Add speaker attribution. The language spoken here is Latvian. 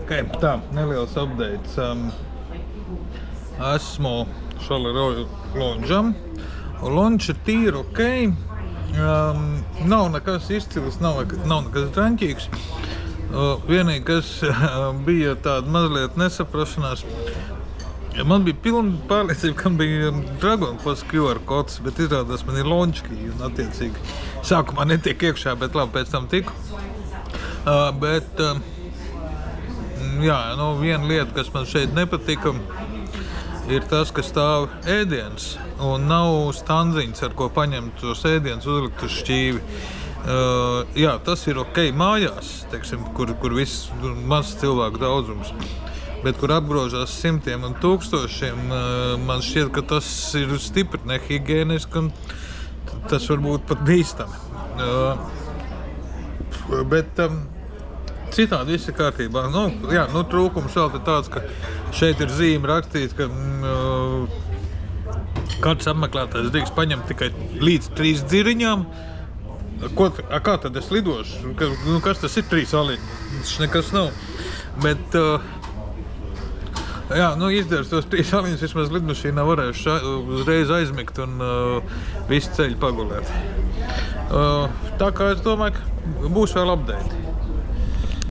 Speaker 1: Okay, tā, neliels updates. Esmu šali lonžam. Lonž ir tīri ok. Nav nekas izcils, nav nekas draņķīgs. Vienīgi, kas bija tāda mazliet nesaprašanās. Man bija pilna pārliecība, ka bija Dragon Quest QR kods, bet izrādās man ir lončki, un attiecīgi sākumā netiek iekšā, bet labi, pēc tam tiku. Jā, viena lieta, kas man šeit nepatika, ir tas, ka stāv ēdiens, un nav standziņas, ar ko paņemt tos ēdienus, uzlikt uz šķīvi. Jā, tas ir ok mājās, teiksim, kur viss mazs cilvēku daudzums. Bet kur apgrožās simtiem un tūkstošiem, man šķiet, ka tas ir stipri nehigieniski un tas var būt pat bīstami. Bet citādi viss ir kārtībā. Trūkums vēl ir tāds, ka šeit ir zīme rakstīts, ka katrs apmeklētājs drīkst paņemt tikai līdz 3 dziriņām. Kā tad es lidošu? Kas tas ir 3 aliņi? Tas nekas nav. Bet izdevs tos 3 aliņus, vismaz lidmašīnā varējuši uzreiz aizmigt un visu ceļu pagulēt. Tā kā es domāju, ka būs vēl update.